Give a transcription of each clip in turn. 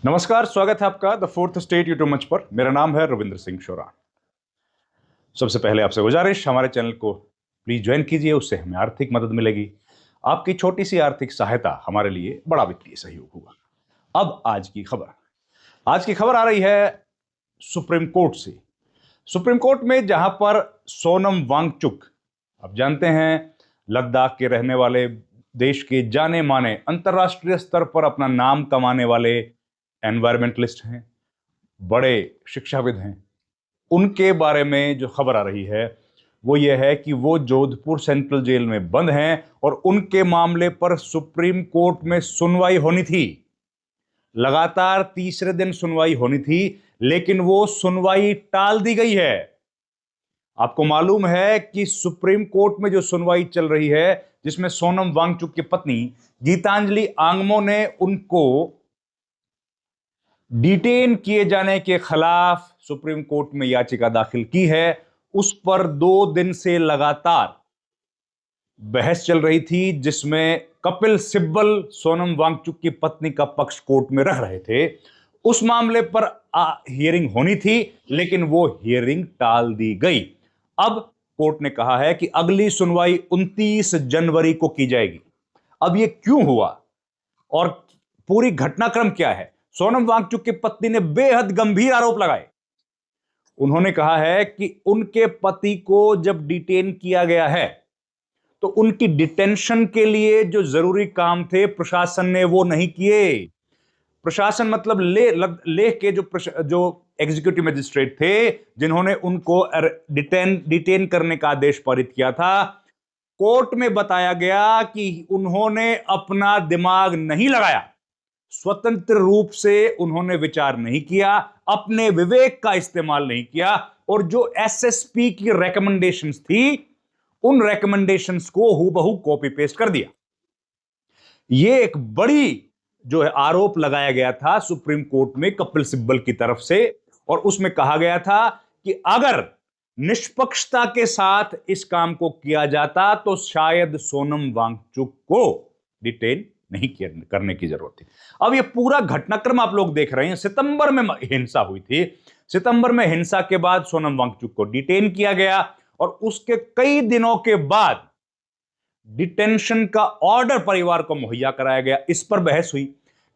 नमस्कार, स्वागत है आपका द फोर्थ स्टेट यूट्यूब मंच पर। मेरा नाम है रविंद्र सिंह शोरान। सबसे पहले आपसे गुजारिश, हमारे चैनल को प्लीज ज्वाइन कीजिए, उससे हमें आर्थिक मदद मिलेगी। आपकी छोटी सी आर्थिक सहायता हमारे लिए बड़ा वित्तीय सहयोग होगा। अब आज की खबर आ रही है सुप्रीम कोर्ट से। सुप्रीम कोर्ट में जहां पर सोनम वांगचुक, आप जानते हैं, लद्दाख के रहने वाले, देश के जाने माने, अंतर्राष्ट्रीय स्तर पर अपना नाम कमाने वाले एनवायरमेंटलिस्ट हैं, बड़े शिक्षाविद हैं। उनके बारे में जो खबर आ रही है वो ये है कि वो जोधपुर सेंट्रल जेल में बंद हैं और उनके मामले पर सुप्रीम कोर्ट में सुनवाई होनी थी। लगातार तीसरे दिन सुनवाई होनी थी, लेकिन वो सुनवाई टाल दी गई है। आपको मालूम है कि सुप्रीम कोर्ट में जो सुनवाई चल रही है, जिसमें सोनम वांगचुक की पत्नी गीतांजलि आंगमो ने उनको डिटेन किए जाने के खिलाफ सुप्रीम कोर्ट में याचिका दाखिल की है, उस पर 2 दिन से लगातार बहस चल रही थी, जिसमें कपिल सिब्बल, सोनम वांगचुक की पत्नी का पक्ष कोर्ट में रख रहे थे। उस मामले पर हियरिंग होनी थी, लेकिन वो हियरिंग टाल दी गई। अब कोर्ट ने कहा है कि अगली सुनवाई 29 जनवरी को की जाएगी। अब ये क्यों हुआ और पूरी घटनाक्रम क्या है? सोनम वांगचुक की पत्नी ने बेहद गंभीर आरोप लगाए। उन्होंने कहा है कि उनके पति को जब डिटेन किया गया है तो उनकी डिटेंशन के लिए जो जरूरी काम थे प्रशासन ने वो नहीं किए। प्रशासन मतलब लेह के जो एग्जीक्यूटिव मजिस्ट्रेट थे, जिन्होंने उनको डिटेन करने का आदेश पारित किया था, कोर्ट में बताया गया कि उन्होंने अपना दिमाग नहीं लगाया, स्वतंत्र रूप से उन्होंने विचार नहीं किया, अपने विवेक का इस्तेमाल नहीं किया, और जो एसएसपी की रिकमेंडेशंस थी उन रिकमेंडेशंस को हूबहू कॉपी पेस्ट कर दिया। यह एक बड़ी जो है आरोप लगाया गया था सुप्रीम कोर्ट में कपिल सिब्बल की तरफ से, और उसमें कहा गया था कि अगर निष्पक्षता के साथ इस काम को किया जाता तो शायद सोनम वांगचुक को डिटेन नहीं करने की जरूरत थी। अब ये पूरा घटनाक्रम आप लोग देख रहे हैं। सितंबर में हिंसा हुई थी। सितंबर में हिंसा के बाद सोनम वांगचुक को डिटेन किया गया और उसके कई दिनों के बाद डिटेंशन का ऑर्डर परिवार को मुहैया कराया गया। इस पर बहस हुई।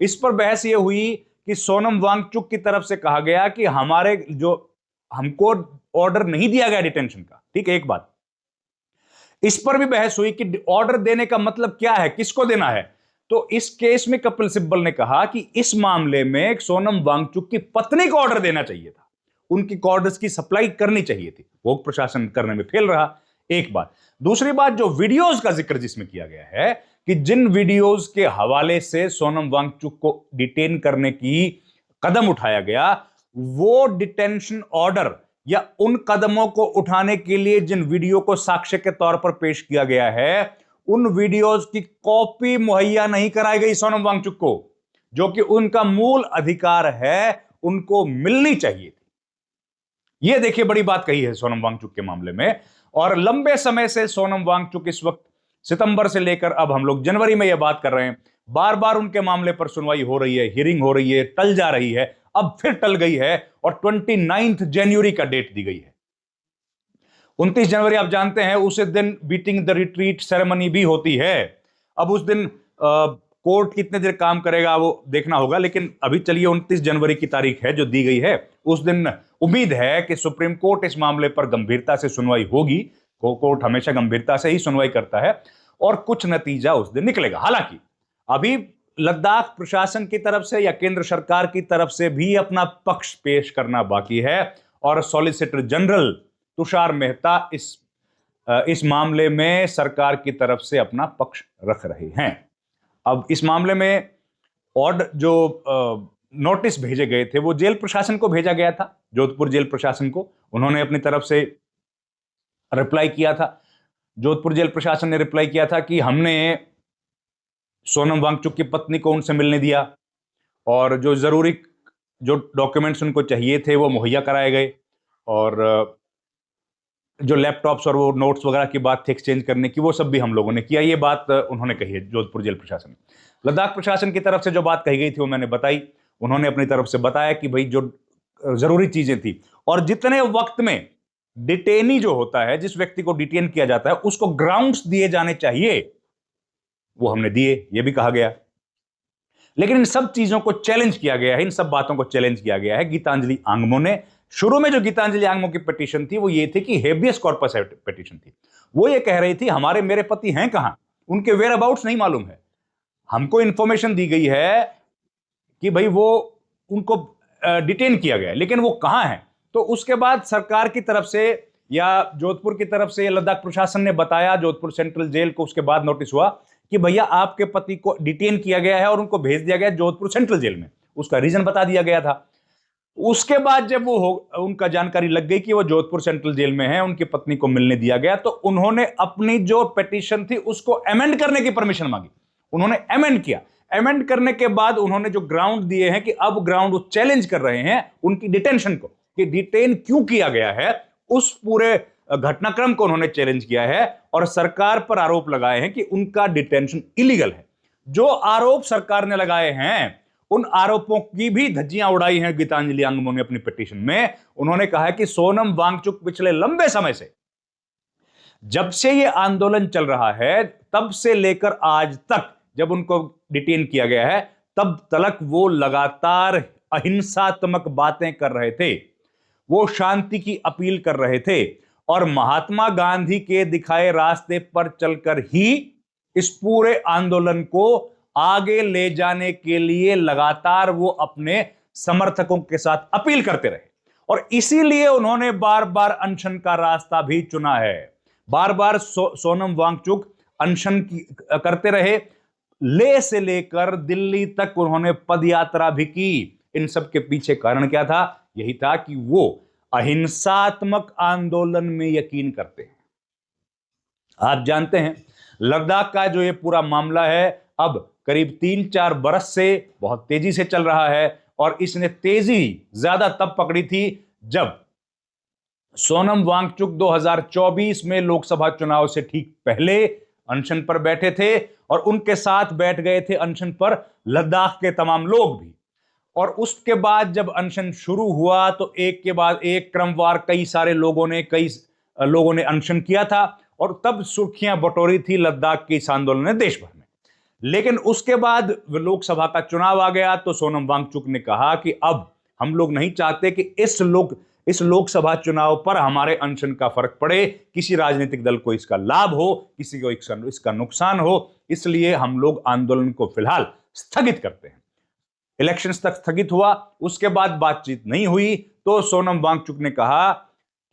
इस पर बहस यह हुई कि सोनम वांगचुक की तरफ से कहा गया कि हमको ऑर्डर नहीं दिया गया डिटेंशन का। ठीक है, एक बात। इस पर भी बहस हुई कि ऑर्डर देने का मतलब क्या है, किसको देना है। तो इस केस में कपिल सिब्बल ने कहा कि इस मामले में सोनम वांगचुक की पत्नी को ऑर्डर देना चाहिए था, उनकी ऑर्डर्स की सप्लाई करनी चाहिए थी, वो प्रशासन करने में फेल रहा। एक बात। दूसरी बात, जो वीडियोस का जिक्र जिसमें किया गया है कि जिन वीडियोस के हवाले से सोनम वांगचुक को डिटेन करने की कदम उठाया गया, वो डिटेंशन ऑर्डर या उन कदमों को उठाने के लिए जिन वीडियो को साक्ष्य के तौर पर पेश किया गया है, उन वीडियोस की कॉपी मुहैया नहीं कराई गई सोनम वांगचुक को, जो कि उनका मूल अधिकार है, उनको मिलनी चाहिए थी। यह देखिए बड़ी बात कही है सोनम वांगचुक के मामले में। और लंबे समय से सोनम वांगचुक, इस वक्त सितंबर से लेकर अब हम लोग जनवरी में यह बात कर रहे हैं, बार बार उनके मामले पर सुनवाई हो रही है, हियरिंग हो रही है, टल जा रही है, अब फिर टल गई है और 29 जनवरी का डेट दी गई है। 29 जनवरी आप जानते हैं, उसी दिन बीटिंग द रिट्रीट सेरेमनी भी होती है। अब उस दिन कोर्ट कितने देर काम करेगा वो देखना होगा, लेकिन अभी चलिए 29 जनवरी की तारीख है जो दी गई है। उस दिन उम्मीद है कि सुप्रीम कोर्ट इस मामले पर गंभीरता से सुनवाई होगी। कोर्ट हमेशा गंभीरता से ही सुनवाई करता है और कुछ नतीजा उस दिन निकलेगा। हालांकि अभी लद्दाख प्रशासन की तरफ से या केंद्र सरकार की तरफ से भी अपना पक्ष पेश करना बाकी है और सॉलिसिटर जनरल तुषार मेहता इस मामले में सरकार की तरफ से अपना पक्ष रख रहे हैं। अब इस मामले में ऑर्डर जो नोटिस भेजे गए थे वो जेल प्रशासन को भेजा गया था, जोधपुर जेल प्रशासन को। उन्होंने अपनी तरफ से रिप्लाई किया था। जोधपुर जेल प्रशासन ने रिप्लाई किया था कि हमने सोनम वांगचुक की पत्नी को उनसे मिलने दिया और जो जरूरी जो डॉक्यूमेंट्स उनको चाहिए थे वो मुहैया कराए गए, और जो लैपटॉप्स और वो नोट्स वगैरह की बात थी एक्सचेंज करने की, वो सब भी हम लोगों ने किया। ये बात उन्होंने कही है जोधपुर जेल प्रशासन। लद्दाख प्रशासन की तरफ से जो बात कही गई थी वो मैंने बताई। उन्होंने अपनी तरफ से बताया कि भाई जो जरूरी चीजें थी और जितने वक्त में डिटेनी जो होता है, जिस व्यक्ति को डिटेन किया जाता है, उसको ग्राउंड्स दिए जाने चाहिए, वो हमने दिए, ये भी कहा गया। लेकिन इन सब चीजों को चैलेंज किया गया है, इन सब बातों को चैलेंज किया गया है गीतांजलि आंगमो ने। शुरू में जो गीतांजलि आंगमो की पिटीशन थी वो ये थी कि हेबियस कॉर्पस पिटीशन थी। वो ये कह रही थी हमारे मेरे पति हैं कहां, उनके वेयर अबाउट्स नहीं मालूम है। हमको इंफॉर्मेशन दी गई है कि भाई वो उनको डिटेन किया गया, लेकिन वो कहां है। तो उसके बाद सरकार की तरफ से या जोधपुर की तरफ से लद्दाख प्रशासन ने बताया जोधपुर सेंट्रल जेल को, उसके बाद नोटिस हुआ कि भैया आपके पति को डिटेन किया गया है और उनको भेज दिया गया जोधपुर सेंट्रल जेल में। उसका रीजन बता दिया गया था। उसके बाद जब वो उनका जानकारी लग गई कि वो जोधपुर सेंट्रल जेल में है, उनकी पत्नी को मिलने दिया गया, तो उन्होंने अपनी जो पिटीशन थी उसको अमेंड करने की परमिशन मांगी। उन्होंने अमेंड किया। अमेंड करने के बाद उन्होंने जो ग्राउंड दिए हैं कि अब ग्राउंड चैलेंज कर रहे हैं उनकी डिटेंशन को, कि डिटेन क्यों किया गया है, उस पूरे घटनाक्रम को उन्होंने चैलेंज किया है और सरकार पर आरोप लगाए हैं कि उनका डिटेंशन इलीगल है। जो आरोप सरकार ने लगाए हैं उन आरोपों की भी धज्जियां उड़ाई हैं गीतांजलि आंगमो ने अपनी पिटीशन में। उन्होंने कहा है कि सोनम वांगचुक पिछले लंबे समय से, जब से यह आंदोलन चल रहा है तब से लेकर आज तक, जब उनको डिटेन किया गया है तब तक वो लगातार अहिंसात्मक बातें कर रहे थे, वो शांति की अपील कर रहे थे और महात्मा गांधी के दिखाए रास्ते पर चलकर ही इस पूरे आंदोलन को आगे ले जाने के लिए लगातार वो अपने समर्थकों के साथ अपील करते रहे। और इसीलिए उन्होंने बार बार अनशन का रास्ता भी चुना है। बार बार सोनम वांगचुक अनशन करते रहे। लेह से लेकर दिल्ली तक उन्होंने पदयात्रा भी की। इन सब के पीछे कारण क्या था? यही था कि वो अहिंसात्मक आंदोलन में यकीन करते हैं। आप जानते हैं लद्दाख का जो ये पूरा मामला है अब करीब 3-4 बरस से बहुत तेजी से चल रहा है और इसने तेजी ज्यादा तब पकड़ी थी जब सोनम वांगचुक 2024 में लोकसभा चुनाव से ठीक पहले अनशन पर बैठे थे और उनके साथ बैठ गए थे अनशन पर लद्दाख के तमाम लोग भी। और उसके बाद जब अनशन शुरू हुआ तो एक के बाद एक क्रमवार कई लोगों ने अनशन किया था और तब सुर्खियां बटोरी थी लद्दाख के इस आंदोलन ने देश भर में। लेकिन उसके बाद लोकसभा का चुनाव आ गया तो सोनम वांगचुक ने कहा कि अब हम लोग नहीं चाहते कि इस लोकसभा चुनाव पर हमारे अनशन का फर्क पड़े, किसी राजनीतिक दल को इसका लाभ हो, किसी को इसका नुकसान हो, इसलिए हम लोग आंदोलन को फिलहाल स्थगित करते हैं। इलेक्शंस तक स्थगित हुआ, उसके बाद बातचीत नहीं हुई तो सोनम वांगचुक ने कहा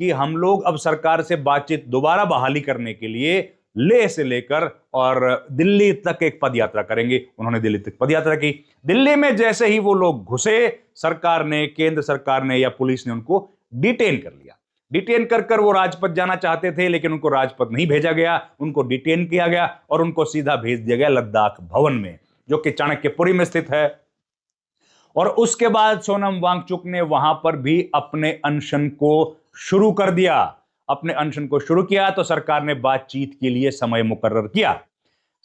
कि हम लोग अब सरकार से बातचीत दोबारा बहाली करने के लिए लेह से लेकर और दिल्ली तक एक पदयात्रा करेंगे। उन्होंने दिल्ली तक पदयात्रा की। दिल्ली में जैसे ही वो लोग घुसे, केंद्र सरकार ने या पुलिस ने उनको डिटेन कर लिया। डिटेन कर वो राजपथ जाना चाहते थे लेकिन उनको राजपथ नहीं भेजा गया, उनको डिटेन किया गया और उनको सीधा भेज दिया गया लद्दाख भवन में, जो कि चाणक्यपुरी में स्थित है। और उसके बाद सोनम वांगचुक ने वहां पर भी अपने अनशन को शुरू कर दिया। अपने अनशन को शुरू किया तो सरकार ने बातचीत के लिए समय मुकर्रर किया।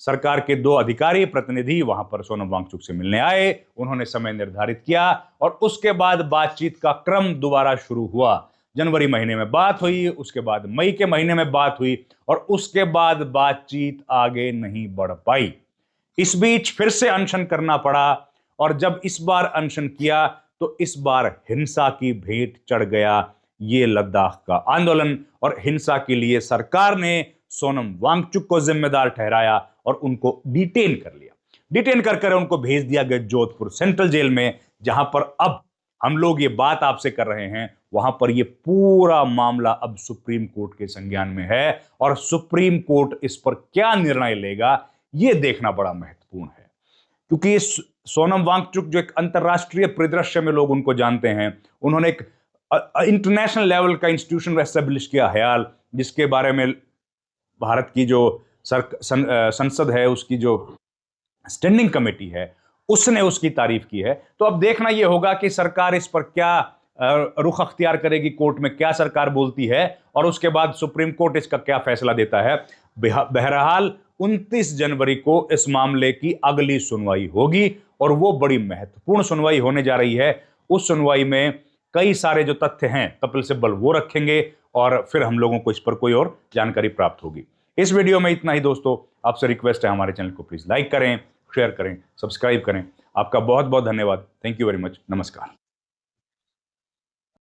सरकार के 2 अधिकारी प्रतिनिधि वहां पर सोनम वांगचुक से मिलने आए, उन्होंने समय निर्धारित किया और उसके बाद बातचीत का क्रम दोबारा शुरू हुआ। जनवरी महीने में बात हुई, उसके बाद मई के महीने में बात हुई और उसके बाद बातचीत आगे नहीं बढ़ पाई। इस बीच फिर से अनशन करना पड़ा और जब इस बार अनशन किया तो इस बार हिंसा की भेंट चढ़ गया ये लद्दाख का आंदोलन और हिंसा के लिए सरकार ने सोनम वांगचुक को जिम्मेदार ठहराया और उनको डिटेन कर लिया। डिटेन कर उनको भेज दिया गया जोधपुर सेंट्रल जेल में, जहां पर अब हम लोग ये बात आपसे कर रहे हैं, वहां पर ये पूरा मामला अब सुप्रीम कोर्ट के संज्ञान में है और सुप्रीम कोर्ट इस पर क्या निर्णय लेगा ये देखना बड़ा महत्वपूर्ण है। क्योंकि सोनम वांगचुक जो एक अंतरराष्ट्रीय परिदृश्य में लोग उनको जानते हैं, उन्होंने एक इंटरनेशनल लेवल का इंस्टीट्यूशन एस्टेब्लिश किया हयाल, जिसके बारे में भारत की जो संसद है, उसकी जो स्टैंडिंग कमेटी है, उसने उसकी तारीफ की है। तो अब देखना यह होगा कि सरकार इस पर क्या रुख अख्तियार करेगी, कोर्ट में क्या सरकार बोलती है और उसके बाद सुप्रीम कोर्ट इसका क्या फैसला देता है। बहरहाल 29 जनवरी को इस मामले की अगली सुनवाई होगी और वो बड़ी महत्वपूर्ण सुनवाई होने जा रही है। उस सुनवाई में कई सारे जो तथ्य हैं कपिल सिब्बल वो रखेंगे और फिर हम लोगों को इस पर कोई और जानकारी प्राप्त होगी। इस वीडियो में इतना ही दोस्तों। आपसे रिक्वेस्ट है हमारे चैनल को प्लीज लाइक करें, शेयर करें, सब्सक्राइब करें। आपका बहुत बहुत धन्यवाद। Thank you very much. नमस्कार।